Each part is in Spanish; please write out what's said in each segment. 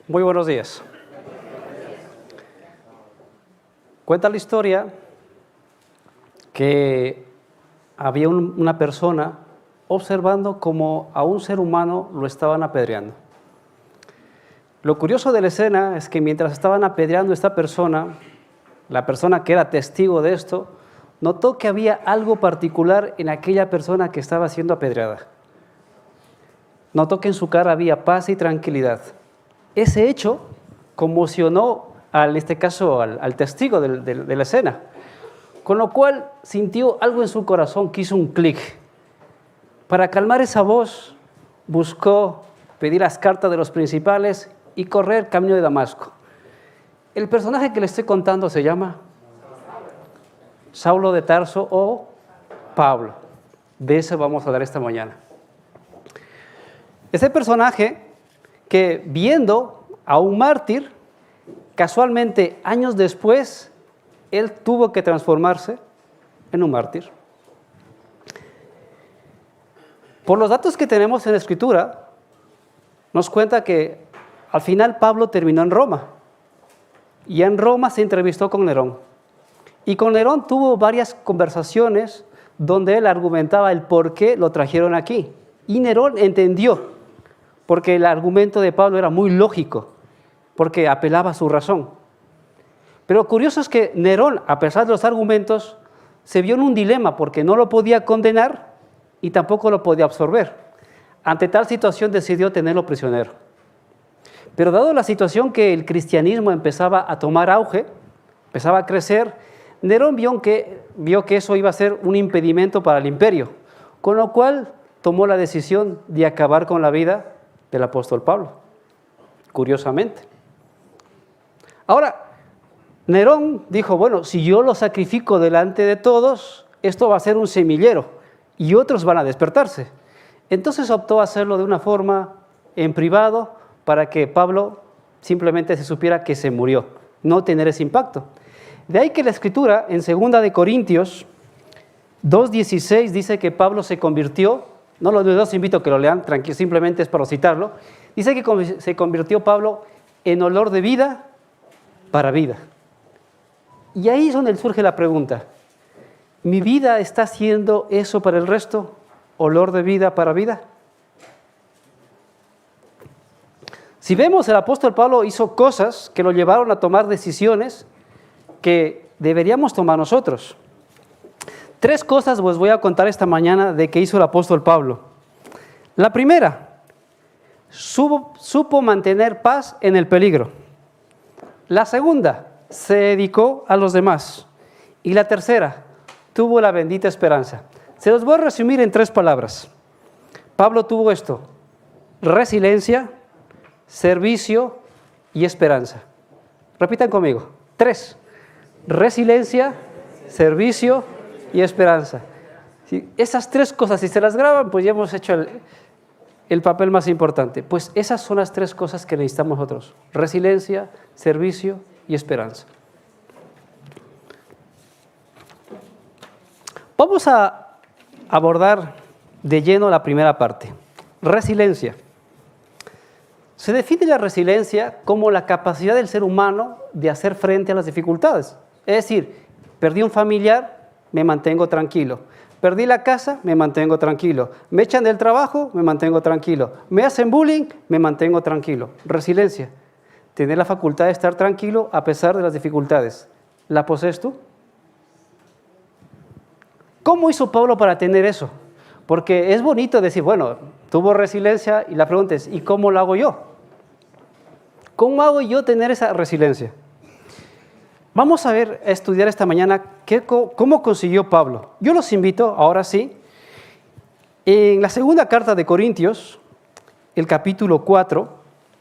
Muy buenos días. Cuenta la historia que había una persona observando cómo a un ser humano lo estaban apedreando. Lo curioso de la escena es que mientras estaban apedreando a esta persona, la persona que era testigo de esto, notó que había algo particular en aquella persona que estaba siendo apedreada. Notó que en su cara había paz y tranquilidad. Ese hecho conmocionó, en este caso, al testigo de la escena, con lo cual sintió algo en su corazón que hizo un clic. Para calmar esa voz, buscó pedir las cartas de los principales y correr camino de Damasco. El personaje que le estoy contando se llama Saulo de Tarso o Pablo. De eso vamos a hablar esta mañana. Ese personaje que, viendo a un mártir, casualmente años después, él tuvo que transformarse en un mártir. Por los datos que tenemos en la Escritura, nos cuenta que al final Pablo terminó en Roma, y en Roma se entrevistó con Nerón. Y con Nerón tuvo varias conversaciones donde él argumentaba el por qué lo trajeron aquí. Y Nerón entendió, porque el argumento de Pablo era muy lógico, porque apelaba a su razón. Pero curioso es que Nerón, a pesar de los argumentos, se vio en un dilema, porque no lo podía condenar y tampoco lo podía absorber. Ante tal situación decidió tenerlo prisionero. Pero dado la situación que el cristianismo empezaba a tomar auge, empezaba a crecer, Nerón vio que eso iba a ser un impedimento para el imperio, con lo cual tomó la decisión de acabar con la vida del apóstol Pablo, curiosamente. Ahora, Nerón dijo, bueno, si yo lo sacrifico delante de todos, esto va a ser un semillero y otros van a despertarse. Entonces optó a hacerlo de una forma en privado para que Pablo simplemente se supiera que se murió, no tener ese impacto. De ahí que la Escritura, en 2 de Corintios 2:16, dice que Pablo se convirtió, no los invito a que lo lean, tranquilo, simplemente es para citarlo, dice que se convirtió Pablo en olor de vida para vida. Y ahí es donde surge la pregunta, ¿mi vida está haciendo eso para el resto? ¿Olor de vida para vida? Si vemos, el apóstol Pablo hizo cosas que lo llevaron a tomar decisiones que deberíamos tomar nosotros. 3 cosas os voy a contar esta mañana de que hizo el apóstol Pablo. La primera, supo mantener paz en el peligro. La segunda, se dedicó a los demás. Y la tercera, tuvo la bendita esperanza. Se los voy a resumir en 3 palabras. Pablo tuvo esto: resiliencia, servicio y esperanza. Repitan conmigo. 3. Resiliencia, servicio y esperanza. Si esas 3 cosas, si se las graban, pues ya hemos hecho el papel más importante. Pues esas son las 3 cosas que necesitamos nosotros: resiliencia, servicio y esperanza. Vamos a abordar de lleno la primera parte: resiliencia. Se define la resiliencia como la capacidad del ser humano de hacer frente a las dificultades. Es decir, perdí un familiar, me mantengo tranquilo. Perdí la casa, me mantengo tranquilo. Me echan del trabajo, me mantengo tranquilo. Me hacen bullying, me mantengo tranquilo. Resiliencia, tener la facultad de estar tranquilo a pesar de las dificultades. ¿La posees tú? ¿Cómo hizo Pablo para tener eso? Porque es bonito decir, bueno, tuvo resiliencia, y la pregunta es, ¿y cómo lo hago yo? ¿Cómo hago yo tener esa resiliencia? Vamos a estudiar esta mañana cómo consiguió Pablo. Yo los invito, ahora sí, en la segunda carta de Corintios, el capítulo 4,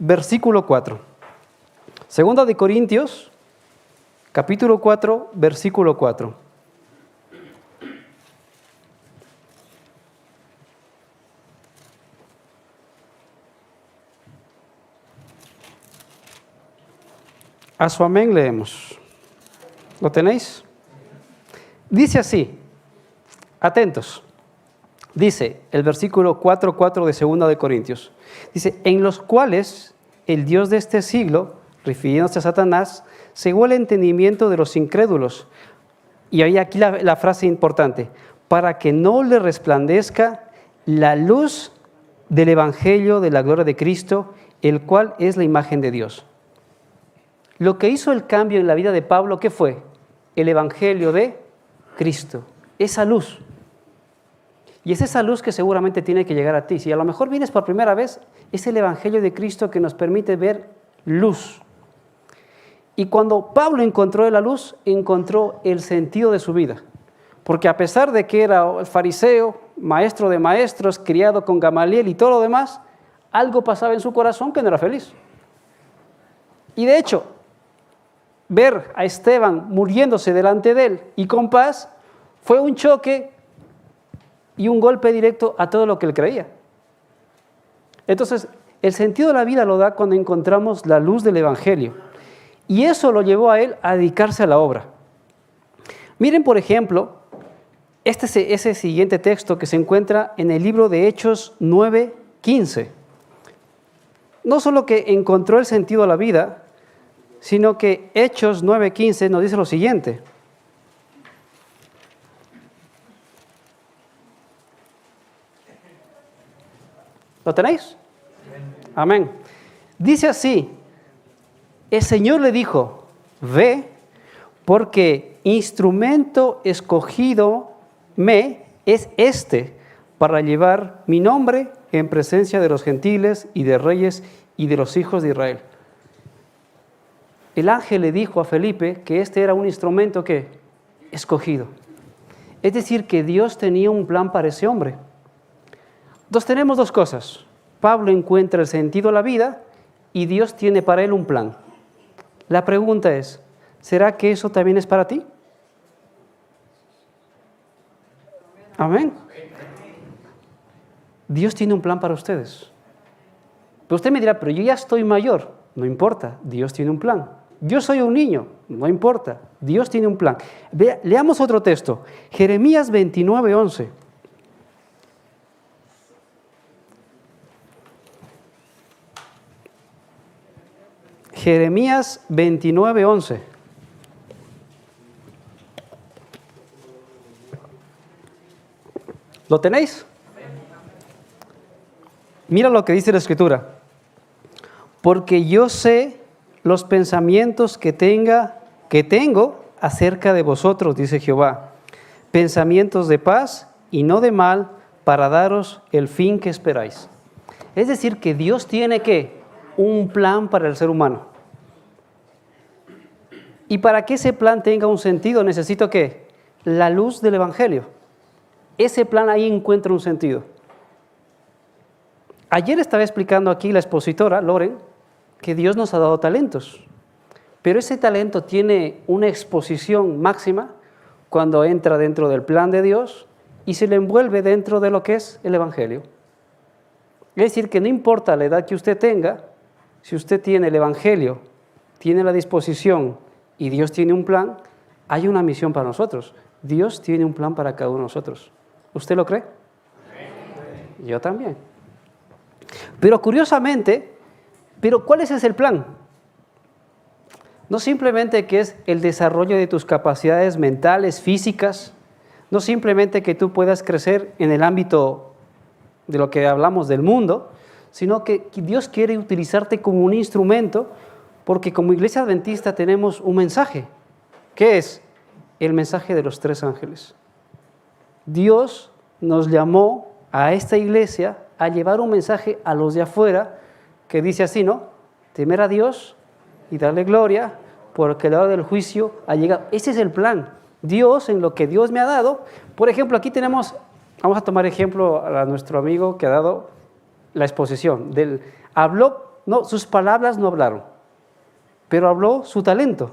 versículo 4. Segunda de Corintios, capítulo 4, versículo 4. A su amén leemos. ¿Lo tenéis? Dice así, atentos. Dice el versículo 4:4 de 2 de Corintios. Dice, en los cuales el Dios de este siglo, refiriéndose a Satanás, cegó el entendimiento de los incrédulos. Y hay aquí la frase importante, para que no le resplandezca la luz del Evangelio de la gloria de Cristo, el cual es la imagen de Dios. Lo que hizo el cambio en la vida de Pablo, ¿qué fue? El Evangelio de Cristo, esa luz. Y es esa luz que seguramente tiene que llegar a ti. Si a lo mejor vienes por primera vez, es el Evangelio de Cristo que nos permite ver luz. Y cuando Pablo encontró la luz, encontró el sentido de su vida. Porque a pesar de que era el fariseo, maestro de maestros, criado con Gamaliel y todo lo demás, algo pasaba en su corazón que no era feliz. Y de hecho, ver a Esteban muriéndose delante de él y con paz, fue un choque y un golpe directo a todo lo que él creía. Entonces, el sentido de la vida lo da cuando encontramos la luz del Evangelio. Y eso lo llevó a él a dedicarse a la obra. Miren, por ejemplo, ese siguiente texto que se encuentra en el libro de Hechos 9:15. No solo que encontró el sentido de la vida, sino que Hechos 9:15 nos dice lo siguiente. ¿Lo tenéis? Amén. Dice así, el Señor le dijo, ve, porque instrumento escogido me es este, para llevar mi nombre en presencia de los gentiles y de reyes y de los hijos de Israel. El ángel le dijo a Felipe que este era un instrumento que escogido. Es decir, que Dios tenía un plan para ese hombre. Entonces tenemos dos cosas. Pablo encuentra el sentido a la vida y Dios tiene para él un plan. La pregunta es, ¿será que eso también es para ti? Amén. Dios tiene un plan para ustedes. Pero usted me dirá, pero yo ya estoy mayor. No importa, Dios tiene un plan. Yo soy un niño, no importa, Dios tiene un plan. Leamos otro texto, Jeremías 29:11. Jeremías 29:11. ¿Lo tenéis? Mira lo que dice la Escritura. Porque yo sé los pensamientos que tengo acerca de vosotros, dice Jehová. Pensamientos de paz y no de mal, para daros el fin que esperáis. Es decir, que Dios tiene ¿qué? Un plan para el ser humano. Y para que ese plan tenga un sentido, necesito ¿qué? La luz del Evangelio. Ese plan ahí encuentra un sentido. Ayer estaba explicando aquí la expositora, Loren, que Dios nos ha dado talentos. Pero ese talento tiene una exposición máxima cuando entra dentro del plan de Dios y se le envuelve dentro de lo que es el Evangelio. Es decir, que no importa la edad que usted tenga, si usted tiene el Evangelio, tiene la disposición y Dios tiene un plan, hay una misión para nosotros. Dios tiene un plan para cada uno de nosotros. ¿Usted lo cree? Yo también. Pero curiosamente, ¿cuál es ese plan? No simplemente que es el desarrollo de tus capacidades mentales, físicas, no simplemente que tú puedas crecer en el ámbito de lo que hablamos del mundo, sino que Dios quiere utilizarte como un instrumento, porque como Iglesia Adventista tenemos un mensaje. ¿Qué es? El mensaje de los 3 ángeles. Dios nos llamó a esta iglesia a llevar un mensaje a los de afuera que dice así, ¿no? Temer a Dios y darle gloria, porque la hora del juicio ha llegado. Ese es el plan. Dios, en lo que Dios me ha dado. Por ejemplo, aquí tenemos, vamos a tomar ejemplo a nuestro amigo que ha dado la exposición. Sus palabras no hablaron, pero habló su talento.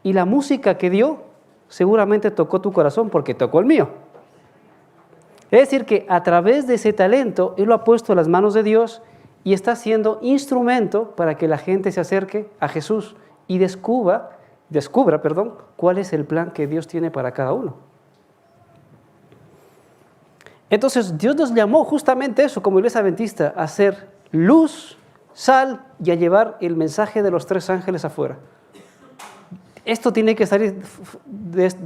Y la música que dio seguramente tocó tu corazón porque tocó el mío. Es decir, que a través de ese talento, Él lo ha puesto en las manos de Dios y está siendo instrumento para que la gente se acerque a Jesús y descubra, cuál es el plan que Dios tiene para cada uno. Entonces, Dios nos llamó justamente eso, como Iglesia Adventista, a ser luz, sal y a llevar el mensaje de los 3 ángeles afuera. Esto tiene que salir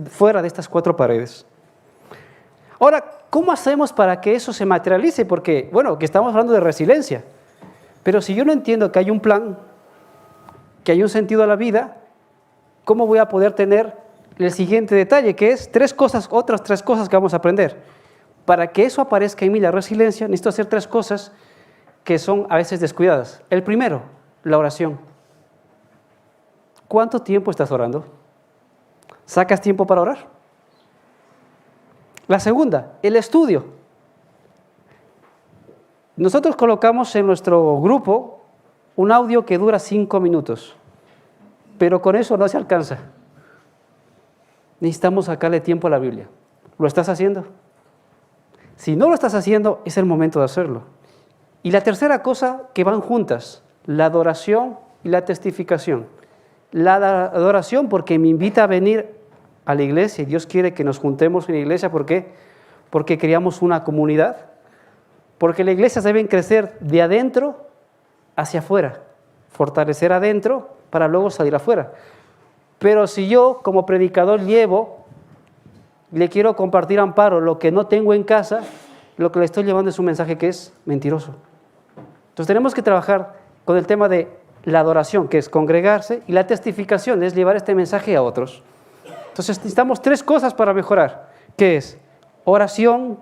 fuera de estas 4 paredes. Ahora, ¿cómo hacemos para que eso se materialice? Porque, bueno, que estamos hablando de resiliencia, pero si yo no entiendo que hay un plan, que hay un sentido a la vida, ¿cómo voy a poder tener el siguiente detalle, que es otras 3 cosas que vamos a aprender? Para que eso aparezca en mí, la resiliencia, necesito hacer 3 cosas que son a veces descuidadas. El primero, la oración. ¿Cuánto tiempo estás orando? ¿Sacas tiempo para orar? La segunda, el estudio. Nosotros colocamos en nuestro grupo un audio que dura 5 minutos, pero con eso no se alcanza. Necesitamos sacarle tiempo a la Biblia. ¿Lo estás haciendo? Si no lo estás haciendo, es el momento de hacerlo. Y la tercera cosa que van juntas, la adoración y la testificación. La adoración porque me invita a venir a la iglesia y Dios quiere que nos juntemos en la iglesia. ¿Por qué? Porque creamos una comunidad. Porque las iglesias deben crecer de adentro hacia afuera. Fortalecer adentro para luego salir afuera. Pero si yo como predicador le quiero compartir a Amparo lo que no tengo en casa, lo que le estoy llevando es un mensaje que es mentiroso. Entonces tenemos que trabajar con el tema de la adoración, que es congregarse, y la testificación es llevar este mensaje a otros. Entonces necesitamos 3 cosas para mejorar, que es oración,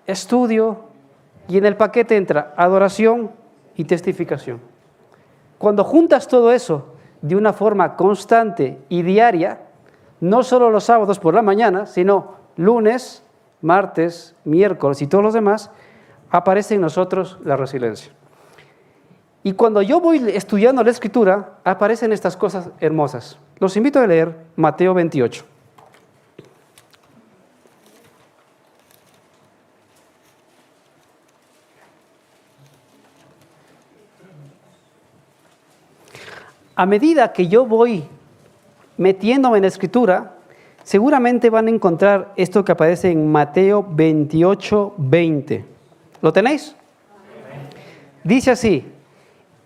estudio, y en el paquete entra adoración y testificación. Cuando juntas todo eso de una forma constante y diaria, no solo los sábados por la mañana, sino lunes, martes, miércoles y todos los demás, aparece en nosotros la resiliencia. Y cuando yo voy estudiando la Escritura, aparecen estas cosas hermosas. Los invito a leer Mateo 28. A medida que yo voy metiéndome en la Escritura, seguramente van a encontrar esto que aparece en Mateo 28, 20. ¿Lo tenéis? Dice así: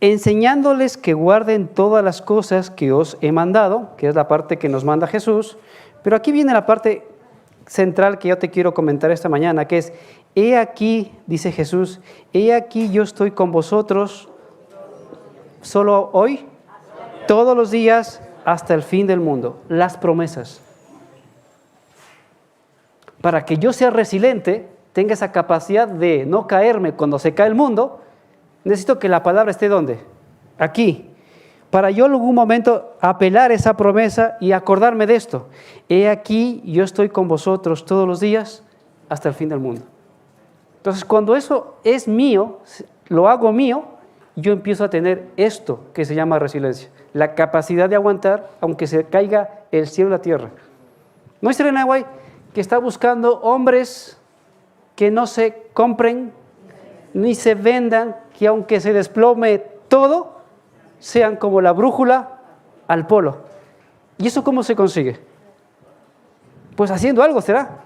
enseñándoles que guarden todas las cosas que os he mandado, que es la parte que nos manda Jesús, pero aquí viene la parte central que yo te quiero comentar esta mañana, que es: he aquí, dice Jesús, he aquí yo estoy con vosotros solo hoy, todos los días, hasta el fin del mundo. Las promesas. Para que yo sea resiliente, tenga esa capacidad de no caerme cuando se cae el mundo, necesito que la palabra esté ¿dónde? Aquí. Para yo en algún momento apelar esa promesa y acordarme de esto. He aquí, yo estoy con vosotros todos los días hasta el fin del mundo. Entonces, cuando eso es mío, lo hago mío, yo empiezo a tener esto que se llama resiliencia. La capacidad de aguantar aunque se caiga el cielo y la tierra. ¿No es Serenaguay que está buscando hombres que no se compren ni se vendan, que aunque se desplome todo, sean como la brújula al polo? ¿Y eso cómo se consigue? Pues haciendo algo, ¿será?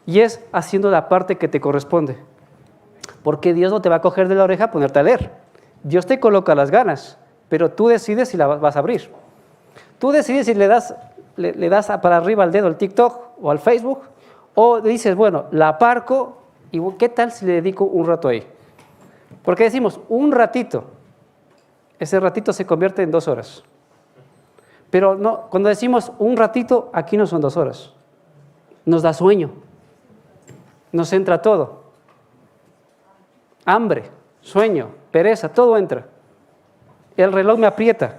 Y es haciendo la parte que te corresponde. Porque Dios no te va a coger de la oreja a ponerte a leer. Dios te coloca las ganas, pero tú decides si la vas a abrir. Tú decides si le das para arriba al dedo al TikTok o al Facebook, o dices, bueno, la aparco y ¿qué tal si le dedico un rato ahí? Porque decimos un ratito, ese ratito se convierte en 2 horas. Pero no, cuando decimos un ratito, aquí no son 2 horas. Nos da sueño, nos entra todo. Hambre, sueño, pereza, todo entra. El reloj me aprieta.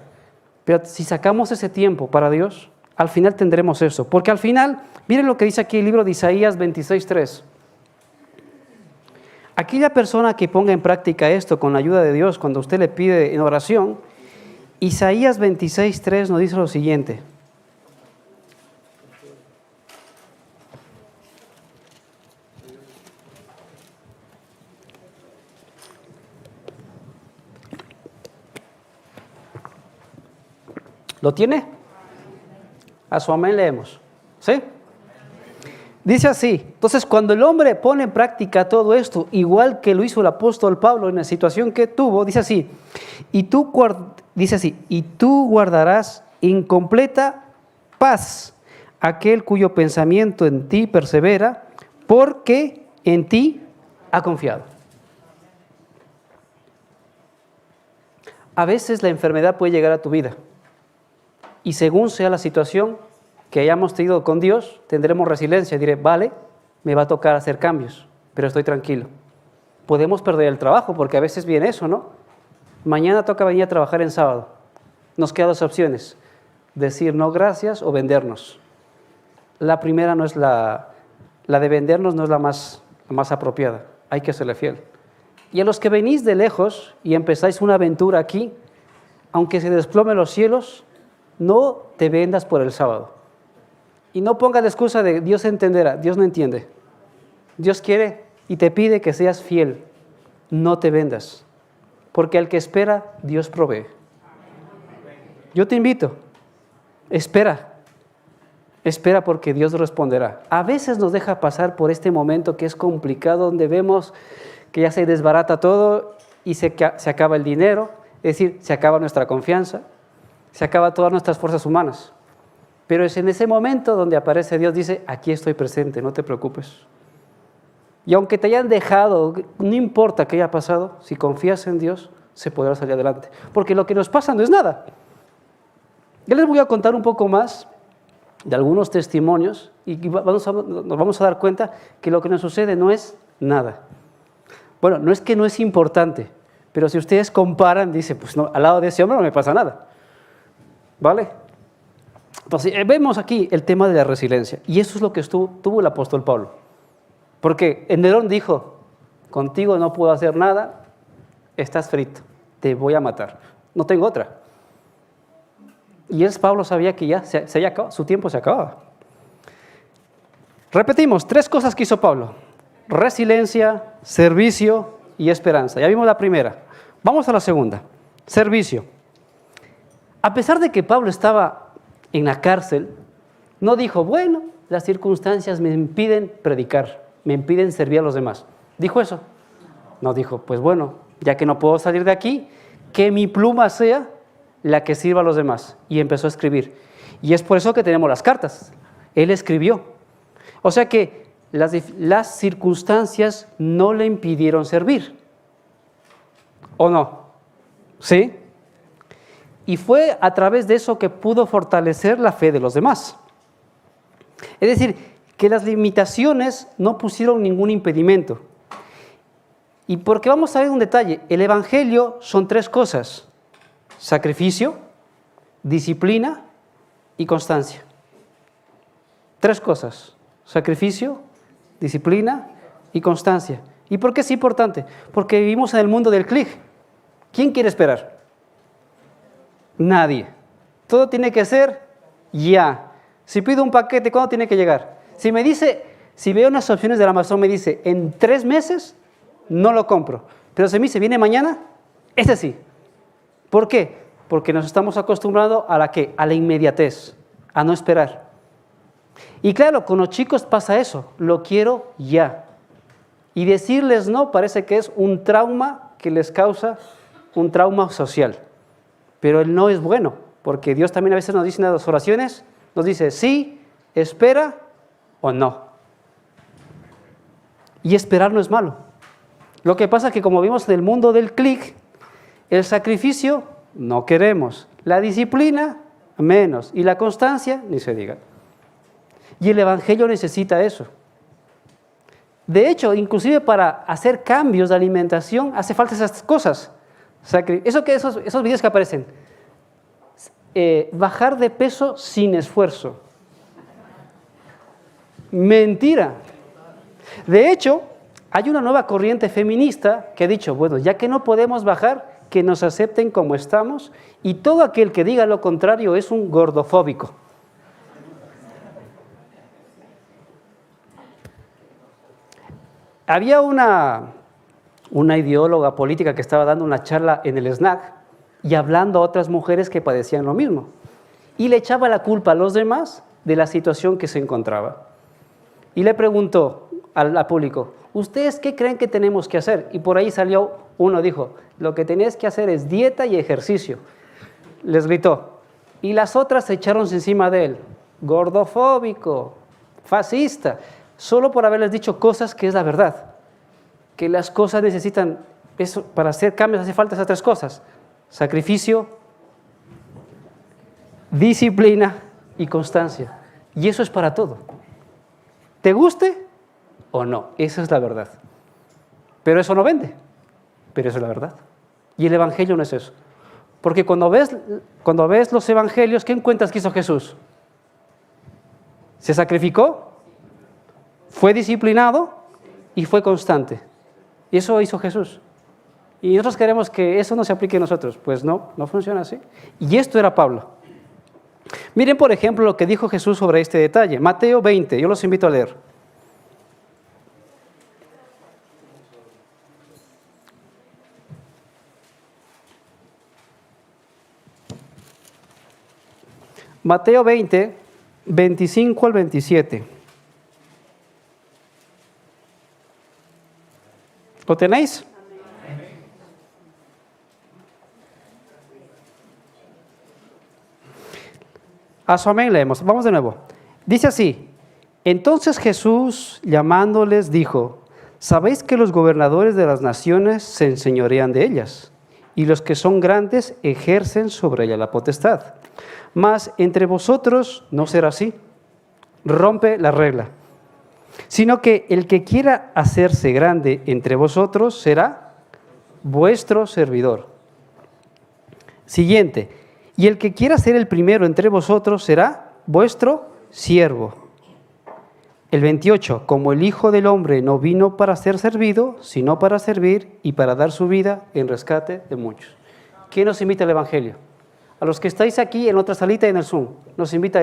Pero si sacamos ese tiempo para Dios, al final tendremos eso. Porque al final, miren lo que dice aquí el libro de Isaías 26:3. Aquella persona que ponga en práctica esto con la ayuda de Dios, cuando usted le pide en oración, Isaías 26:3 nos dice lo siguiente. ¿Lo tiene? A su amén leemos. ¿Sí? Dice así, entonces cuando el hombre pone en práctica todo esto, igual que lo hizo el apóstol Pablo en la situación que tuvo, dice así, y tú guardarás en completa paz aquel cuyo pensamiento en ti persevera, porque en ti ha confiado. A veces la enfermedad puede llegar a tu vida y según sea la situación que hayamos tenido con Dios, tendremos resiliencia. Diré, vale, me va a tocar hacer cambios, pero estoy tranquilo. Podemos perder el trabajo porque a veces viene eso, ¿no? Mañana toca venir a trabajar en sábado. Nos quedan dos opciones, decir no gracias o vendernos. La primera no es la de vendernos, no es la más apropiada. Hay que serle fiel. Y a los que venís de lejos y empezáis una aventura aquí, aunque se desplomen los cielos, no te vendas por el sábado. Y no pongas la excusa de Dios entenderá. Dios no entiende. Dios quiere y te pide que seas fiel. No te vendas. Porque al que espera, Dios provee. Yo te invito, espera. Espera porque Dios responderá. A veces nos deja pasar por este momento que es complicado, donde vemos que ya se desbarata todo y se acaba el dinero, es decir, se acaba nuestra confianza, se acaba todas nuestras fuerzas humanas. Pero es en ese momento donde aparece Dios, dice, aquí estoy presente, no te preocupes. Y aunque te hayan dejado, no importa qué haya pasado, si confías en Dios, se podrá salir adelante. Porque lo que nos pasa no es nada. Yo les voy a contar un poco más de algunos testimonios y nos vamos a dar cuenta que lo que nos sucede no es nada. Bueno, no es que no es importante, pero si ustedes comparan, dice, pues no, al lado de ese hombre no me pasa nada. ¿Vale? Entonces, vemos aquí el tema de la resiliencia, y eso es lo que tuvo el apóstol Pablo. Porque Nerón dijo, contigo no puedo hacer nada, estás frito, te voy a matar, no tengo otra. Y Pablo sabía que ya su tiempo se acababa. Repetimos, 3 cosas que hizo Pablo: resiliencia, servicio y esperanza. Ya vimos la primera. Vamos a la segunda, servicio. A pesar de que Pablo estaba en la cárcel, no dijo, bueno, las circunstancias me impiden predicar, me impiden servir a los demás. ¿Dijo eso? No, dijo, pues bueno, ya que no puedo salir de aquí, que mi pluma sea la que sirva a los demás. Y empezó a escribir. Y es por eso que tenemos las cartas. Él escribió. O sea que las circunstancias no le impidieron servir. ¿O no? ¿Sí? Y fue a través de eso que pudo fortalecer la fe de los demás. Es decir, que las limitaciones no pusieron ningún impedimento. Y porque vamos a ver un detalle, el evangelio son 3 cosas: sacrificio, disciplina y constancia. 3 cosas: sacrificio, disciplina y constancia. ¿Y por qué es importante? Porque vivimos en el mundo del clic. ¿Quién quiere esperar? Nadie. Todo tiene que ser ya. Si pido un paquete, ¿cuándo tiene que llegar? Si veo unas opciones del Amazon, me dice, en 3 meses, no lo compro. Pero si me dice, ¿viene mañana? Ese sí. ¿Por qué? Porque nos estamos acostumbrando a la inmediatez, a no esperar. Y claro, con los chicos pasa eso, lo quiero ya. Y decirles no parece que es un trauma que les causa un trauma social. Pero el no es bueno, porque Dios también a veces nos dice en las oraciones, nos dice sí, espera o no. Y esperar no es malo. Lo que pasa es que como vimos en el mundo del clic, el sacrificio no queremos, la disciplina menos, y la constancia ni se diga. Y el evangelio necesita eso. De hecho, inclusive para hacer cambios de alimentación hace falta esas cosas. Esos videos que aparecen, bajar de peso sin esfuerzo. Mentira. De hecho, hay una nueva corriente feminista que ha dicho, bueno, ya que no podemos bajar, que nos acepten como estamos, y todo aquel que diga lo contrario es un gordofóbico. Había una ideóloga política que estaba dando una charla en el SNAC y hablando a otras mujeres que padecían lo mismo. Y le echaba la culpa a los demás de la situación que se encontraba. y le preguntó al público, ¿ustedes qué creen que tenemos que hacer? Y por ahí salió uno, dijo, lo que tenéis que hacer es dieta y ejercicio. Les gritó. Y las otras se echaron encima de él. Gordofóbico, fascista, solo por haberles dicho cosas que es la verdad. Que las cosas necesitan, eso, para hacer cambios hace falta esas tres cosas. Sacrificio, disciplina y constancia. Y eso es para todo. ¿Te guste o no? Esa es la verdad. Pero eso no vende. Pero eso es la verdad. Y el evangelio no es eso. Porque cuando ves los evangelios, ¿qué encuentras que hizo Jesús? Se sacrificó, fue disciplinado y fue constante. Y eso hizo Jesús. Y nosotros queremos que eso no se aplique a nosotros. Pues no, no funciona así. Y esto era Pablo. Miren, por ejemplo, lo que dijo Jesús sobre este detalle. Mateo 20, yo los invito a leer. Mateo 20, 25 al 27. ¿Lo tenéis? A su amén leemos. Vamos de nuevo. Dice así: entonces Jesús, llamándoles, dijo: ¿sabéis que los gobernadores de las naciones se enseñorean de ellas? Y los que son grandes ejercen sobre ella la potestad. Mas entre vosotros no será así. Rompe la regla. Sino que el que quiera hacerse grande entre vosotros será vuestro servidor. Siguiente. Y el que quiera ser el primero entre vosotros será vuestro siervo. El 28. Como el Hijo del Hombre no vino para ser servido, sino para servir y para dar su vida en rescate de muchos. ¿Quién nos invita al Evangelio? A los que estáis aquí en otra salita y en el Zoom, nos invita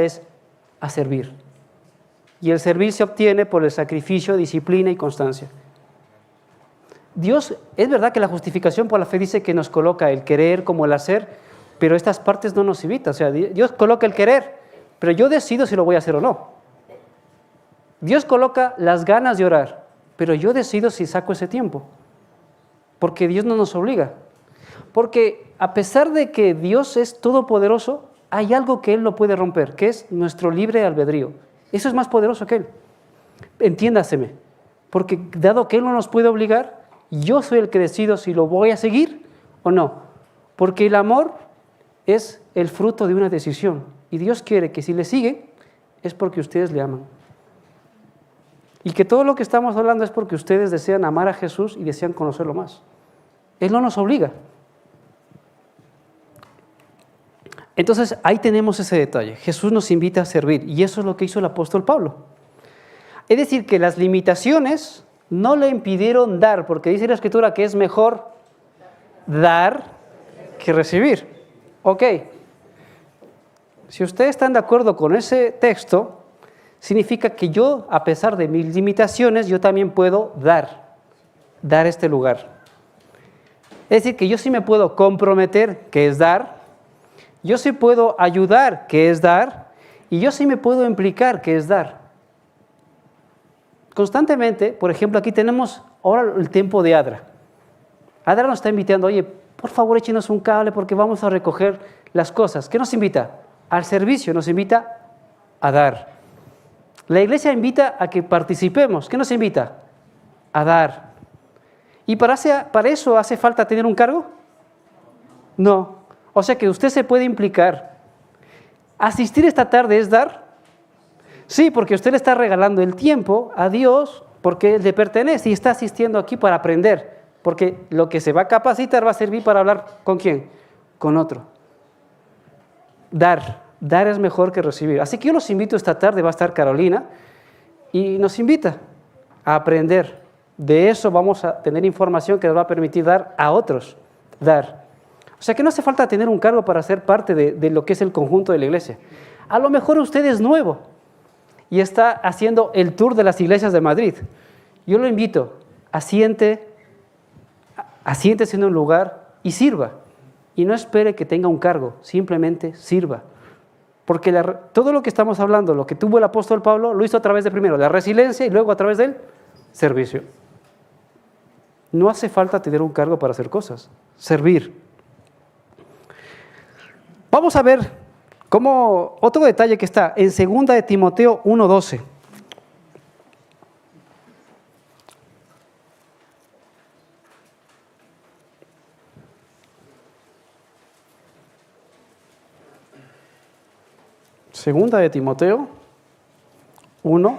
a servir. Y el servir se obtiene por el sacrificio, disciplina y constancia. Dios, es verdad que la justificación por la fe dice que nos coloca el querer como el hacer, pero estas partes no nos invita. O sea, Dios coloca el querer, pero yo decido si lo voy a hacer o no. Dios coloca las ganas de orar, pero yo decido si saco ese tiempo. Porque Dios no nos obliga. Porque a pesar de que Dios es todopoderoso, hay algo que Él no puede romper, que es nuestro libre albedrío. Eso es más poderoso que Él. Entiéndaseme. Porque dado que Él no nos puede obligar, yo soy el que decido si lo voy a seguir o no. Porque el amor es el fruto de una decisión. Y Dios quiere que si le siguen, es porque ustedes le aman. Y que todo lo que estamos hablando es porque ustedes desean amar a Jesús y desean conocerlo más. Él no nos obliga. Entonces, ahí tenemos ese detalle. Jesús nos invita a servir, y eso es lo que hizo el apóstol Pablo. Es decir, que las limitaciones no le impidieron dar, porque dice la Escritura que es mejor dar que recibir. Ok. Si ustedes están de acuerdo con ese texto, significa que yo, a pesar de mis limitaciones, yo también puedo dar este lugar. Es decir, que yo sí me puedo comprometer, que es dar. Yo sí puedo ayudar, que es dar, y yo sí me puedo implicar, que es dar. Constantemente, por ejemplo, aquí tenemos ahora el tiempo de Adra. Adra nos está invitando, oye, por favor échenos un cable porque vamos a recoger las cosas. ¿Qué nos invita? Al servicio, nos invita a dar. La iglesia invita a que participemos. ¿Qué nos invita? A dar. ¿Y para eso hace falta tener un cargo? No. O sea que usted se puede implicar. ¿Asistir esta tarde es dar? Sí, porque usted le está regalando el tiempo a Dios porque le pertenece y está asistiendo aquí para aprender. Porque lo que se va a capacitar va a servir para hablar ¿con quién? Con otro. Dar es mejor que recibir. Así que yo los invito esta tarde, va a estar Carolina y nos invita a aprender. De eso vamos a tener información que nos va a permitir dar a otros. O sea que no hace falta tener un cargo para ser parte de lo que es el conjunto de la iglesia. A lo mejor usted es nuevo y está haciendo el tour de las iglesias de Madrid. Yo lo invito, asiéntese en un lugar y sirva. Y no espere que tenga un cargo, simplemente sirva. Porque todo lo que estamos hablando, lo que tuvo el apóstol Pablo, lo hizo a través de primero la resiliencia y luego a través del servicio. No hace falta tener un cargo para hacer cosas, servir. Vamos a ver cómo otro detalle que está en 2 de Timoteo 1:12. Segunda de Timoteo 1.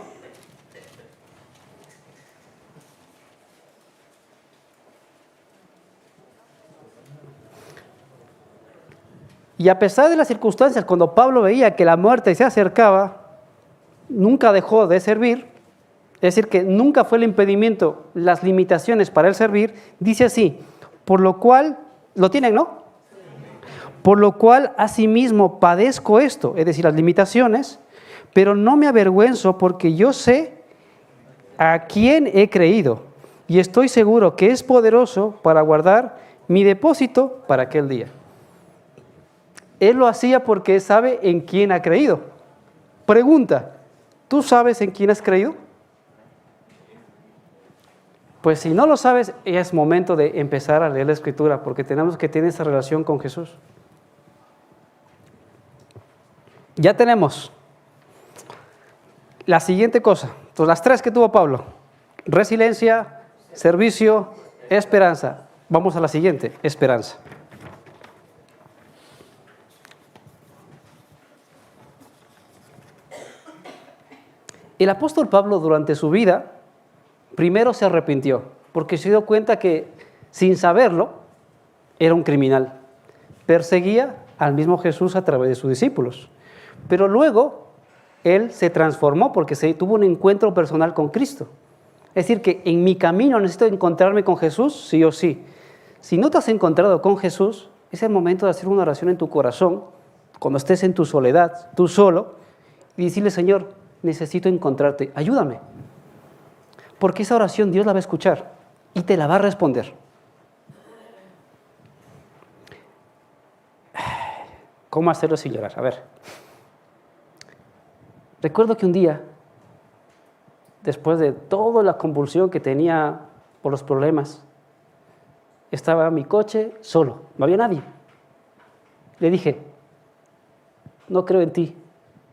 Y a pesar de las circunstancias, cuando Pablo veía que la muerte se acercaba, nunca dejó de servir, es decir, que nunca fue el impedimento, las limitaciones para él servir. Dice así, por lo cual, ¿lo tienen, no? Por lo cual asimismo padezco esto, es decir, las limitaciones, pero no me avergüenzo porque yo sé a quién he creído y estoy seguro que es poderoso para guardar mi depósito para aquel día. Él lo hacía porque sabe en quién ha creído. Pregunta, ¿tú sabes en quién has creído? Pues si no lo sabes, es momento de empezar a leer la Escritura porque tenemos que tener esa relación con Jesús. Ya tenemos la siguiente cosa. Entonces, las tres que tuvo Pablo: resiliencia, servicio, esperanza. Vamos a la siguiente, esperanza. El apóstol Pablo durante su vida primero se arrepintió porque se dio cuenta que sin saberlo era un criminal. Perseguía al mismo Jesús a través de sus discípulos. Pero luego él se transformó porque tuvo un encuentro personal con Cristo. Es decir, que en mi camino necesito encontrarme con Jesús, sí o sí. Si no te has encontrado con Jesús, es el momento de hacer una oración en tu corazón, cuando estés en tu soledad, tú solo, y decirle: Señor, necesito encontrarte, ayúdame. Porque esa oración Dios la va a escuchar y te la va a responder. ¿Cómo hacerlo sin llorar? A ver. Recuerdo que un día, después de toda la convulsión que tenía por los problemas, estaba en mi coche solo, no había nadie. Le dije: no creo en ti,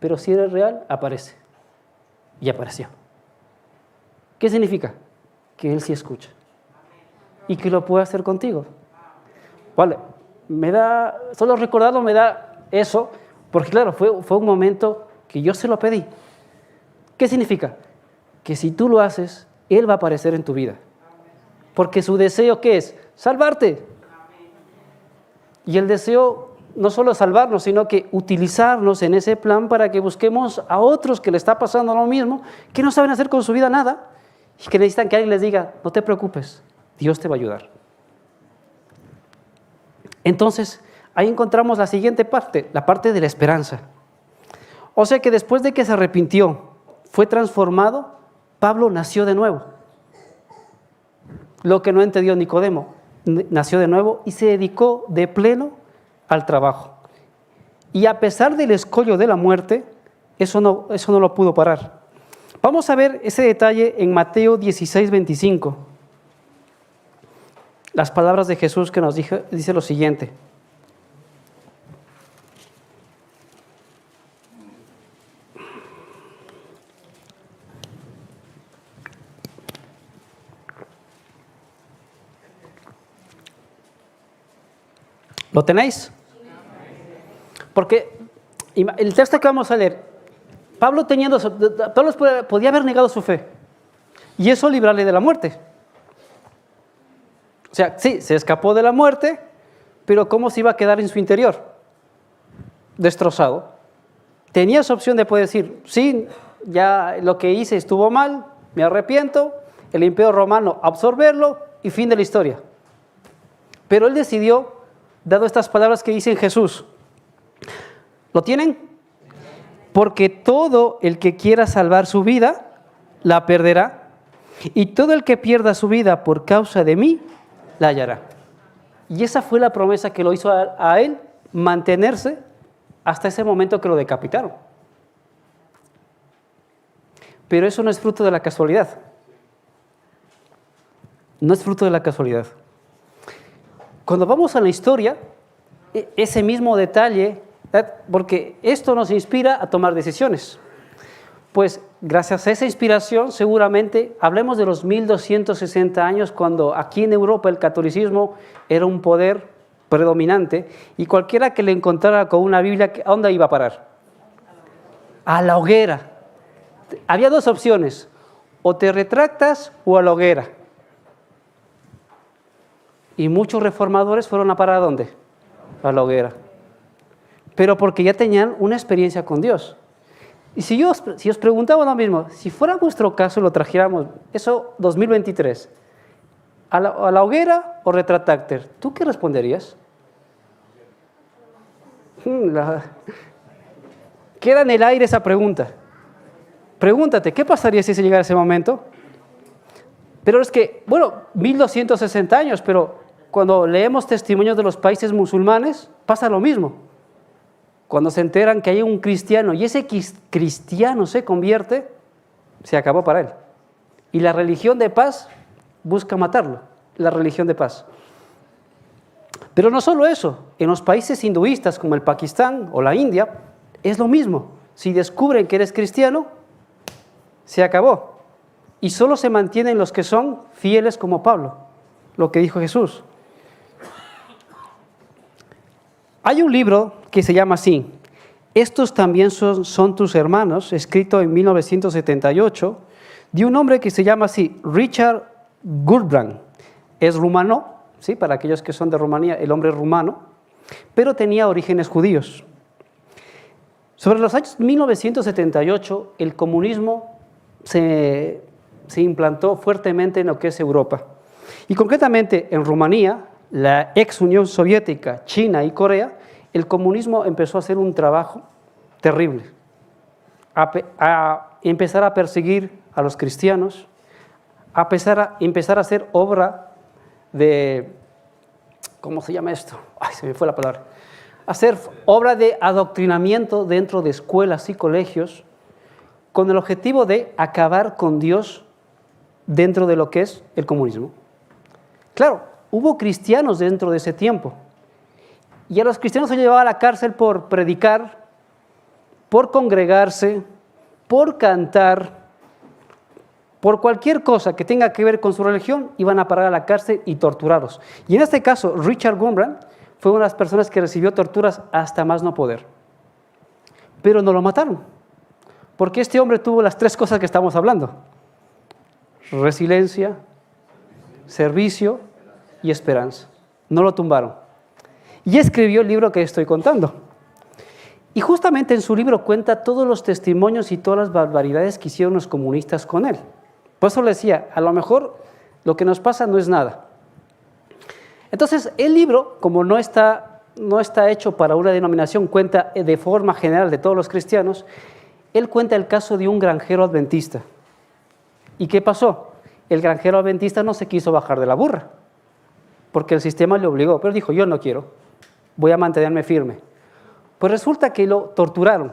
pero si eres real, aparece. Y apareció. ¿Qué significa? Que Él sí escucha y que lo puede hacer contigo. Vale, solo recordarlo me da eso, porque claro, fue un momento que yo se lo pedí. ¿Qué significa? Que si tú lo haces, Él va a aparecer en tu vida. Porque su deseo, ¿qué es? Salvarte. Y el deseo no solo salvarnos, sino que utilizarnos en ese plan para que busquemos a otros que le está pasando lo mismo, que no saben hacer con su vida nada y que necesitan que alguien les diga: no te preocupes, Dios te va a ayudar. Entonces, ahí encontramos la siguiente parte, la parte de la esperanza. O sea que después de que se arrepintió, fue transformado, Pablo nació de nuevo. Lo que no entendió Nicodemo, nació de nuevo y se dedicó de pleno al trabajo. Y a pesar del escollo de la muerte, eso no lo pudo parar. Vamos a ver ese detalle en Mateo 16:25. Las palabras de Jesús que nos dice lo siguiente. ¿Lo tenéis? Porque el texto que vamos a leer, Pablo podía haber negado su fe y eso librarle de la muerte. O sea, sí, se escapó de la muerte, pero ¿cómo se iba a quedar en su interior? Destrozado. Tenía esa opción de poder decir: sí, ya lo que hice estuvo mal, me arrepiento, el imperio romano absorberlo y fin de la historia. Pero él decidió, dado estas palabras que dicen Jesús. ¿Lo tienen? Porque todo el que quiera salvar su vida, la perderá. Y todo el que pierda su vida por causa de mí, la hallará. Y esa fue la promesa que lo hizo a él mantenerse hasta ese momento que lo decapitaron. Pero eso no es fruto de la casualidad. No es fruto de la casualidad. Cuando vamos a la historia, ese mismo detalle, porque esto nos inspira a tomar decisiones. Pues gracias a esa inspiración, seguramente, hablemos de los 1260 años, cuando aquí en Europa el catolicismo era un poder predominante, y cualquiera que le encontrara con una Biblia, ¿a dónde iba a parar? A la hoguera. Había dos opciones: o te retractas o a la hoguera. Y muchos reformadores fueron a parar ¿a dónde? A la hoguera. Pero porque ya tenían una experiencia con Dios. Y si os preguntamos lo mismo, si fuera vuestro caso y lo trajéramos, eso 2023, ¿a la hoguera o retractarte? ¿Tú qué responderías? Queda en el aire esa pregunta. Pregúntate, ¿qué pasaría si se llegara ese momento? Pero es que, 1260 años, pero cuando leemos testimonios de los países musulmanes, pasa lo mismo. Cuando se enteran que hay un cristiano y ese cristiano se convierte, se acabó para él. Y la religión de paz busca matarlo, la religión de paz. Pero no solo eso, en los países hinduistas como el Pakistán o la India, es lo mismo. Si descubren que eres cristiano, se acabó. Y solo se mantienen los que son fieles como Pablo, lo que dijo Jesús. Hay un libro que se llama así, Estos también son tus hermanos, escrito en 1978, de un hombre que se llama así, Richard Gurbrand. Es rumano, ¿sí? Para aquellos que son de Rumanía, el hombre es rumano, pero tenía orígenes judíos. Sobre los años 1978, el comunismo se implantó fuertemente en lo que es Europa. Y concretamente en Rumanía, la ex Unión Soviética, China y Corea, el comunismo empezó a hacer un trabajo terrible, a empezar a perseguir a los cristianos, a empezar a hacer obra de, ¿cómo se llama esto? Ay, se me fue la palabra. Hacer obra de adoctrinamiento dentro de escuelas y colegios, con el objetivo de acabar con Dios dentro de lo que es el comunismo. Claro, hubo cristianos dentro de ese tiempo, y a los cristianos se llevaba a la cárcel por predicar, por congregarse, por cantar, por cualquier cosa que tenga que ver con su religión, iban a parar a la cárcel y torturarlos. Y en este caso, Richard Gurbrand fue una de las personas que recibió torturas hasta más no poder. Pero no lo mataron, porque este hombre tuvo las tres cosas que estamos hablando: resiliencia, servicio y esperanza. No lo tumbaron. Y escribió el libro que estoy contando. Y justamente en su libro cuenta todos los testimonios y todas las barbaridades que hicieron los comunistas con él. Por eso le decía, a lo mejor lo que nos pasa no es nada. Entonces, el libro, como no está hecho para una denominación, cuenta de forma general de todos los cristianos. Él cuenta el caso de un granjero adventista. ¿Y qué pasó? El granjero adventista no se quiso bajar de la burra, porque el sistema le obligó, pero dijo, yo no quiero, voy a mantenerme firme. Pues resulta que lo torturaron.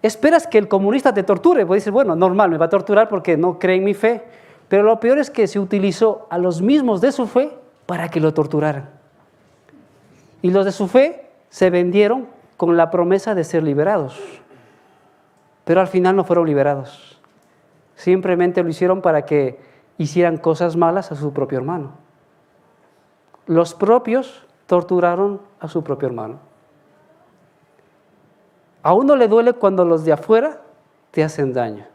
Esperas que el comunista te torture, pues dices, bueno, normal, me va a torturar porque no cree en mi fe, pero lo peor es que se utilizó a los mismos de su fe para que lo torturaran. Y los de su fe se vendieron con la promesa de ser liberados, pero al final no fueron liberados. Simplemente lo hicieron para que hicieran cosas malas a su propio hermano. Los propios torturaron a su propio hermano. A uno le duele cuando los de afuera te hacen daño,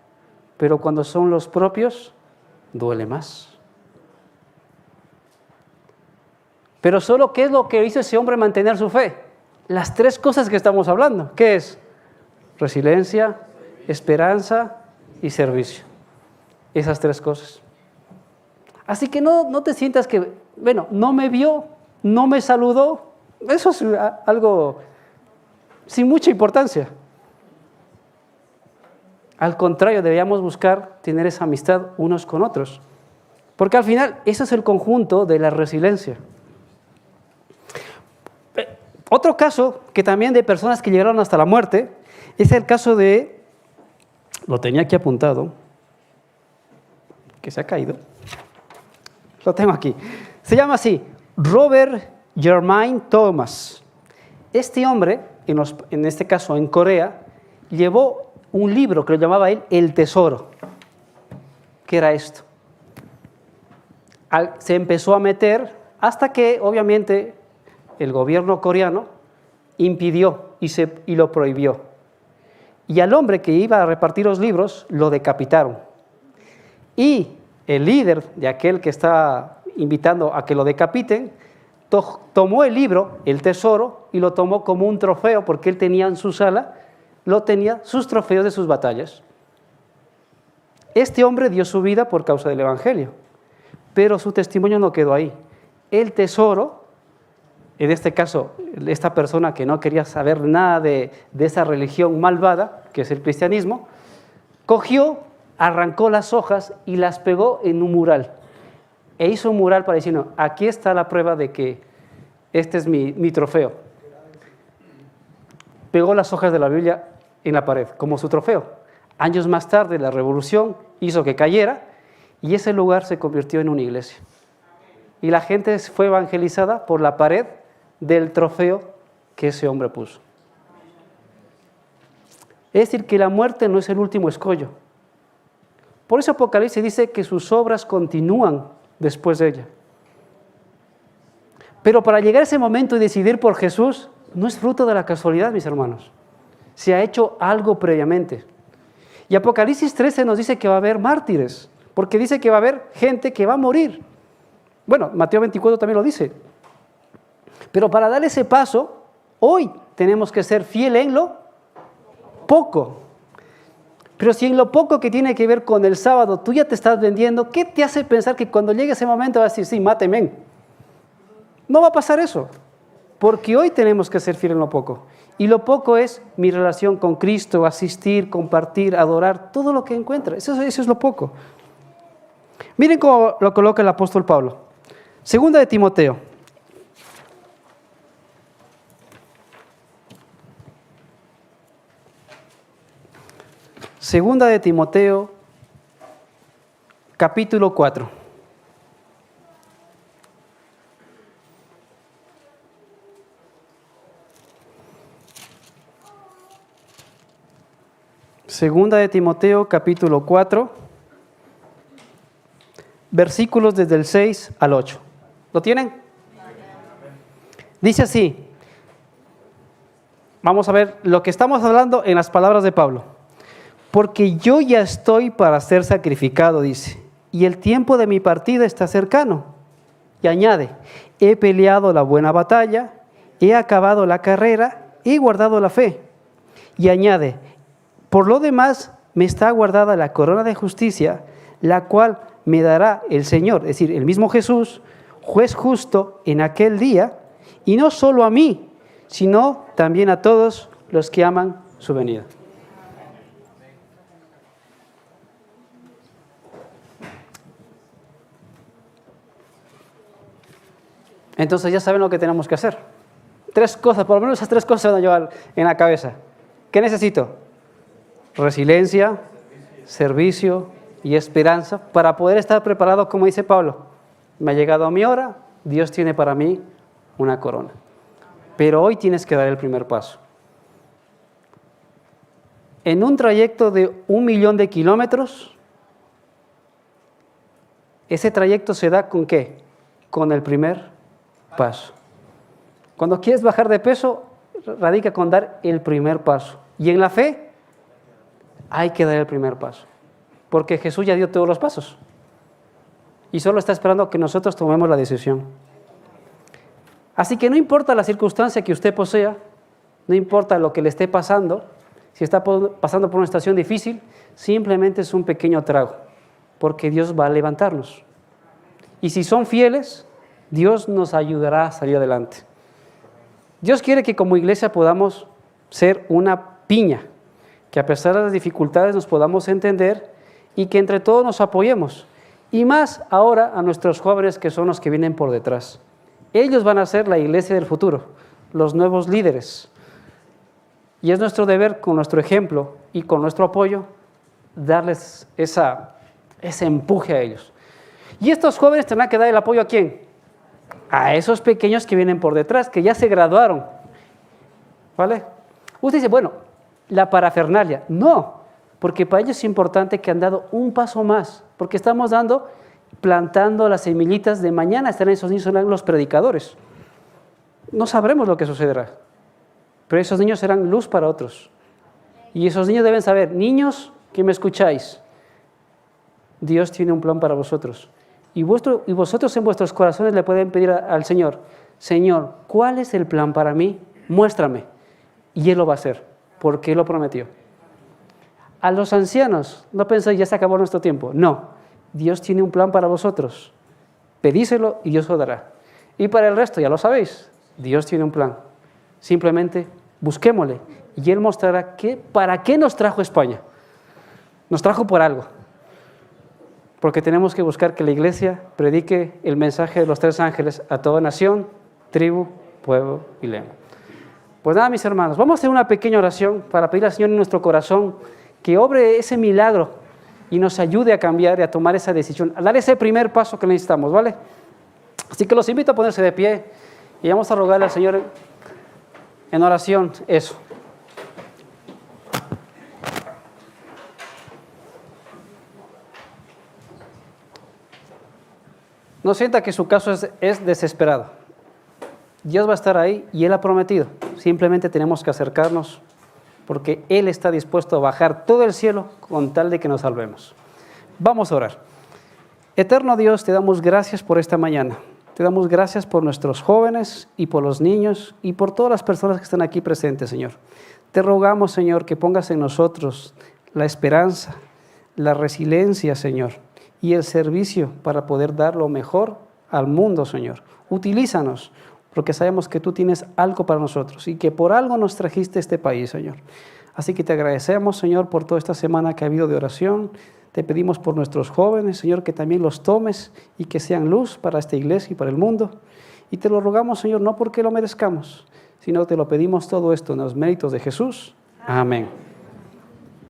pero cuando son los propios, duele más. Pero solo, ¿qué es lo que hizo ese hombre mantener su fe? Las tres cosas que estamos hablando. ¿Qué es? Resiliencia, esperanza y servicio. Esas tres cosas. Así que no te sientas que, no me vio, no me saludó. Eso es algo sin mucha importancia. Al contrario, deberíamos buscar tener esa amistad unos con otros. Porque al final, eso es el conjunto de la resiliencia. Otro caso que también de personas que llegaron hasta la muerte es el caso de, lo tenía aquí apuntado, que se ha caído, lo tengo aquí, se llama así, Robert Jermaine Thomas. Este hombre, en este caso en Corea, llevó un libro que lo llamaba él El Tesoro. ¿Qué era esto? Se empezó a meter hasta que obviamente el gobierno coreano impidió y lo prohibió. Y al hombre que iba a repartir los libros lo decapitaron. Y el líder de aquel que está invitando a que lo decapiten tomó el libro, El Tesoro, y lo tomó como un trofeo porque él tenía en su sala, sus trofeos de sus batallas. Este hombre dio su vida por causa del Evangelio, pero su testimonio no quedó ahí. El tesoro, en este caso, esta persona que no quería saber nada de esa religión malvada, que es el cristianismo, cogió, arrancó las hojas y las pegó en un mural. E hizo un mural para decir, no, aquí está la prueba de que este es mi trofeo. Pegó las hojas de la Biblia en la pared, como su trofeo. Años más tarde, la revolución hizo que cayera y ese lugar se convirtió en una iglesia. Y la gente fue evangelizada por la pared del trofeo que ese hombre puso. Es decir, que la muerte no es el último escollo. Por eso Apocalipsis dice que sus obras continúan después de ella. Pero para llegar a ese momento y decidir por Jesús, no es fruto de la casualidad, mis hermanos. Se ha hecho algo previamente. Y Apocalipsis 13 nos dice que va a haber mártires, porque dice que va a haber gente que va a morir. Bueno, Mateo 24 también lo dice. Pero para dar ese paso, hoy tenemos que ser fiel en lo poco. Pero si en lo poco que tiene que ver con el sábado tú ya te estás vendiendo, ¿qué te hace pensar que cuando llegue ese momento vas a decir, sí, máteme? No va a pasar eso, porque hoy tenemos que ser fieles en lo poco. Y lo poco es mi relación con Cristo, asistir, compartir, adorar, todo lo que encuentra. Eso es lo poco. Miren cómo lo coloca el apóstol Pablo. Segunda de Timoteo. Segunda de Timoteo, capítulo 4. Segunda de Timoteo, capítulo 4, versículos desde el 6 al 8. ¿Lo tienen? Dice así. Vamos a ver lo que estamos hablando en las palabras de Pablo. Porque yo ya estoy para ser sacrificado, dice, y el tiempo de mi partida está cercano. Y añade, he peleado la buena batalla, he acabado la carrera, he guardado la fe. Y añade, por lo demás me está guardada la corona de justicia, la cual me dará el Señor, es decir, el mismo Jesús, juez justo en aquel día, y no solo a mí, sino también a todos los que aman su venida. Entonces ya saben lo que tenemos que hacer. 3 cosas, por lo menos esas 3 cosas se van a llevar en la cabeza. ¿Qué necesito? Resiliencia, servicio y esperanza para poder estar preparado, como dice Pablo. Me ha llegado mi hora, Dios tiene para mí una corona. Pero hoy tienes que dar el primer paso. En un trayecto de 1.000.000 de kilómetros, ese trayecto se da ¿con qué? Con el primer paso. Cuando quieres bajar de peso, radica con dar el primer paso. Y en la fe, hay que dar el primer paso. Porque Jesús ya dio todos los pasos. Y solo está esperando que nosotros tomemos la decisión. Así que no importa la circunstancia que usted posea, no importa lo que le esté pasando, si está pasando por una situación difícil, simplemente es un pequeño trago, porque Dios va a levantarnos. Y si son fieles, Dios nos ayudará a salir adelante. Dios quiere que como iglesia podamos ser una piña, que a pesar de las dificultades nos podamos entender y que entre todos nos apoyemos. Y más ahora a nuestros jóvenes que son los que vienen por detrás. Ellos van a ser la iglesia del futuro. los nuevos líderes. Y es nuestro deber, con nuestro ejemplo y con nuestro apoyo, darles ese empuje a ellos. Y estos jóvenes tendrán que dar el apoyo ¿a quién? A esos pequeños que vienen por detrás, que ya se graduaron. ¿Vale? Usted dice, bueno, la parafernalia. No, porque para ellos es importante que han dado un paso más, porque estamos plantando las semillitas de mañana, estarán esos niños, serán los predicadores. No sabremos lo que sucederá, pero esos niños serán luz para otros. Y esos niños deben saber, niños que me escucháis, Dios tiene un plan para vosotros. Y vosotros en vuestros corazones le pueden pedir al Señor, Señor, ¿cuál es el plan para mí? Muéstrame. Y Él lo va a hacer, porque Él lo prometió. A los ancianos, no penséis, ya se acabó nuestro tiempo. No, Dios tiene un plan para vosotros. Pedíselo y Dios lo dará. Y para el resto, ya lo sabéis, Dios tiene un plan. Simplemente busquémosle y Él mostrará para qué nos trajo España. Nos trajo por algo. Porque tenemos que buscar que la iglesia predique el mensaje de los 3 ángeles a toda nación, tribu, pueblo y lengua. Pues nada, mis hermanos, vamos a hacer una pequeña oración para pedir al Señor en nuestro corazón que obre ese milagro y nos ayude a cambiar y a tomar esa decisión, a dar ese primer paso que necesitamos, ¿vale? Así que los invito a ponerse de pie y vamos a rogarle al Señor en oración eso. No sienta que su caso es desesperado. Dios va a estar ahí y Él ha prometido. Simplemente tenemos que acercarnos porque Él está dispuesto a bajar todo el cielo con tal de que nos salvemos. Vamos a orar. Eterno Dios, te damos gracias por esta mañana. Te damos gracias por nuestros jóvenes y por los niños y por todas las personas que están aquí presentes, Señor. Te rogamos, Señor, que pongas en nosotros la esperanza, la resiliencia, Señor, y el servicio para poder dar lo mejor al mundo, Señor. Utilízanos, porque sabemos que tú tienes algo para nosotros y que por algo nos trajiste a este país, Señor. Así que te agradecemos, Señor, por toda esta semana que ha habido de oración. Te pedimos por nuestros jóvenes, Señor, que también los tomes y que sean luz para esta iglesia y para el mundo. Y te lo rogamos, Señor, no porque lo merezcamos, sino te lo pedimos todo esto en los méritos de Jesús. Amén.